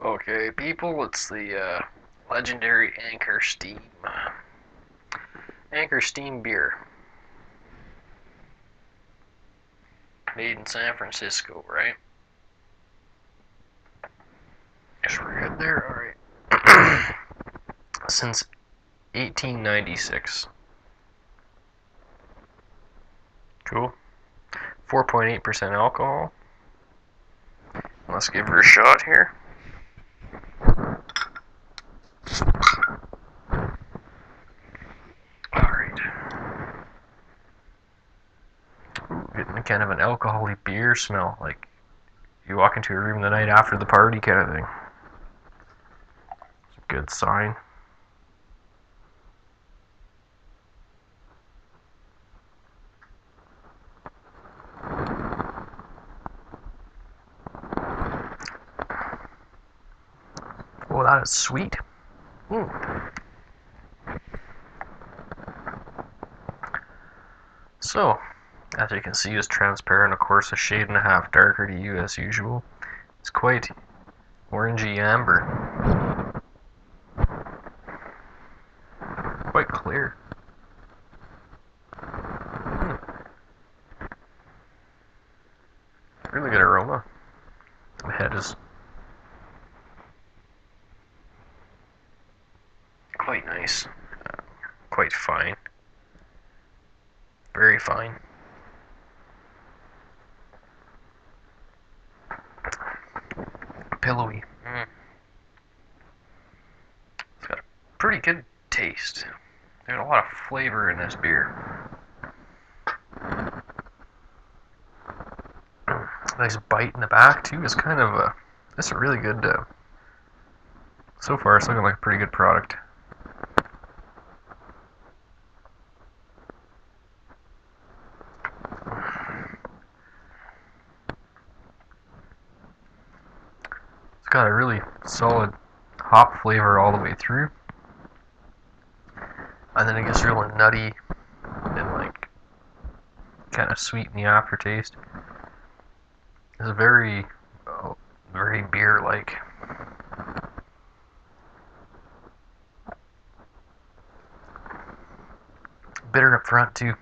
Okay, people, it's the legendary Anchor Steam beer, made in San Francisco, right? Guess we're good there. All right. Since 1896. Cool. 4.8% alcohol. Let's give her a shot here. Alright. Getting kind of an alcoholic beer smell, like you walk into a room the night after the party kind of thing. It's a good sign. Oh, that is sweet. So, as you can see, it's transparent, of course, a shade and a half darker to you as usual. It's quite orangey amber. Quite clear. Really good aroma. The head is quite nice. Quite fine. Very fine. Pillowy. It's got a pretty good taste. There's a lot of flavor in this beer. Nice bite in the back too. It's kind of a. It's a really good. So far, it's looking like a pretty good product. It's got a really solid hop flavor all the way through, and then it gets real nutty and like kind of sweet in the aftertaste. It's very, very beer-like. Bitter up front too.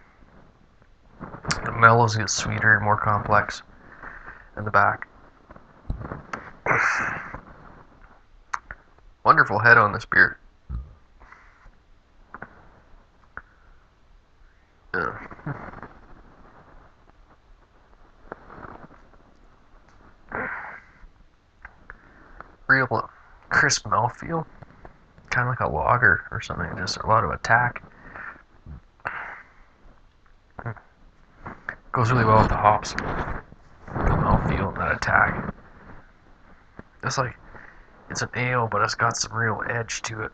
The mellows get sweeter and more complex in the back. Wonderful head on this beer. Real crisp mouthfeel. Kind of like a lager or something. Just a lot of attack. Goes really well with the hops. The mouthfeel and that attack. It's like it's an ale, but it's got some real edge to it.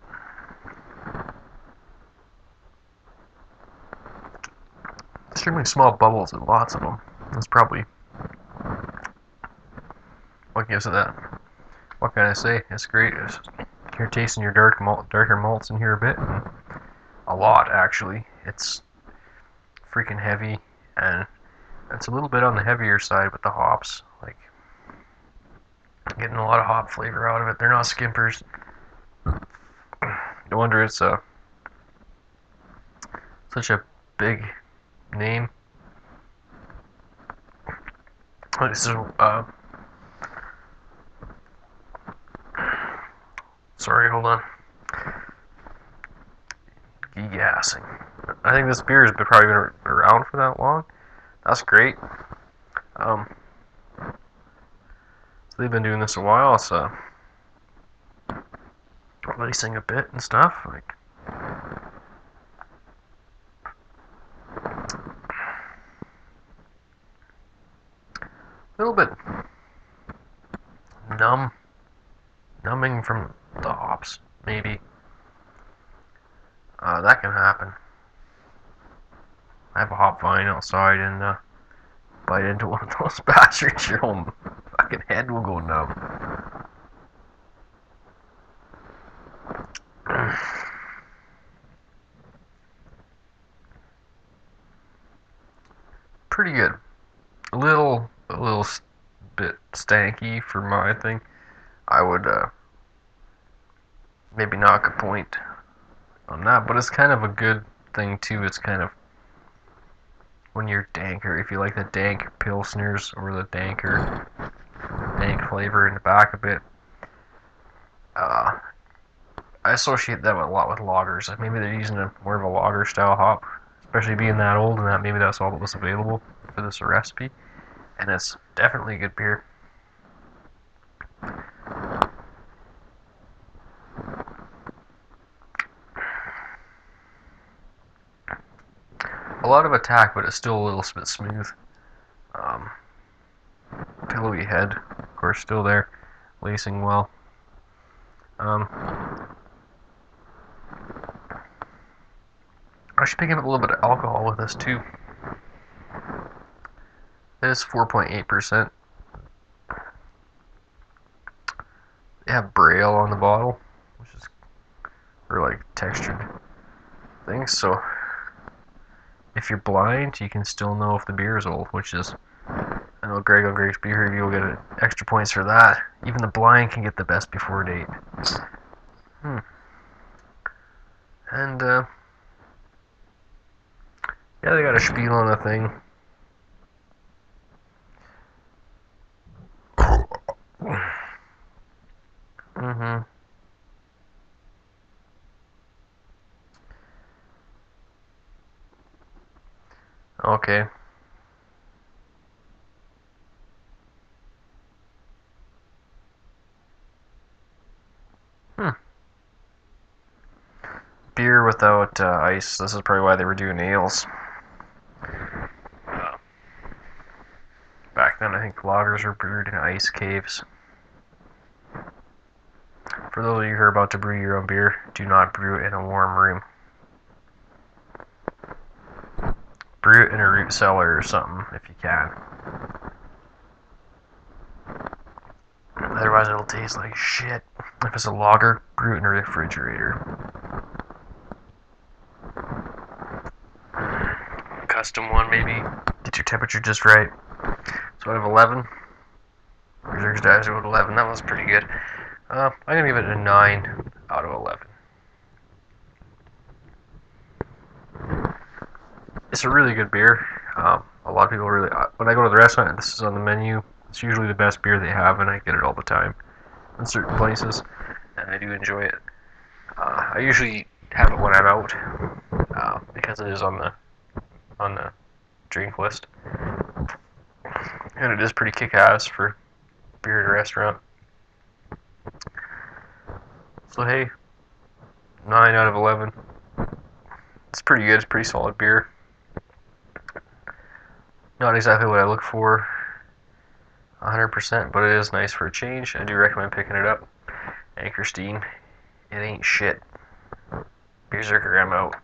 Extremely small bubbles and lots of them. That's probably what gives it that. What can I say? It's great. You're tasting your darker malts in here a bit. A lot, actually. It's freaking heavy, and it's a little bit on the heavier side with the hops. Like, getting a lot of hop flavor out of it. They're not skimpers. No wonder it's such a big name. This is sorry, hold on. Gassing. I think this beer has probably been around for that long. That's great. So they've been doing this a while, so releasing a bit and stuff. Like, a little bit numbing from the hops, maybe. That can happen. I have a hop vine outside and bite into one of those bastards, your whole fucking head will go numb. Pretty good. A little bit stanky for my thing. I would maybe knock a point on that. But it's kind of a good thing too. It's kind of when you're danker, if you like the dank pilsners or the dank flavor in the back a bit. I associate that a lot with lagers. Like maybe they're using more of a lager style hop, especially being that old, and that maybe that's all that was available for this recipe. And it's definitely a good beer. A lot of attack, but it's still a little bit smooth. Um, Pillowy head, of course, still there, lacing well. I should pick up a little bit of alcohol with this too. It is 4.8%. They have Braille on the bottle, which is for like textured things. So if you're blind, you can still know if the beer is old, which is, I know Greg on Greg's Beer Review will get extra points for that. Even the blind can get the best before date. And yeah, they got a spiel on the thing. Okay. Beer without ice. This is probably why they were doing ales. Back then, I think lagers were brewed in ice caves. For those of you who are about to brew your own beer, do not brew it in a warm room. Brew it in a root cellar or something if you can. Otherwise, it'll taste like shit. If it's a lager, brew it in a refrigerator. Custom one, maybe. Get your temperature just right. So out of 11, Beerzerker's Dives out of 11. That was pretty good. I'm gonna give it a 9 out of 11. It's a really good beer. A lot of people really, when I go to the restaurant and this is on the menu, it's usually the best beer they have, and I get it all the time in certain places, and I do enjoy it. I usually have it when I'm out because it is on the drink list, and it is pretty kick-ass for beer at a restaurant. So hey, 9 out of 11. It's pretty good. It's pretty solid beer. Not exactly what I look for 100%, but it is nice for a change. I do recommend picking it up. Anchor Steam, it ain't shit. Beerzerker, I'm out.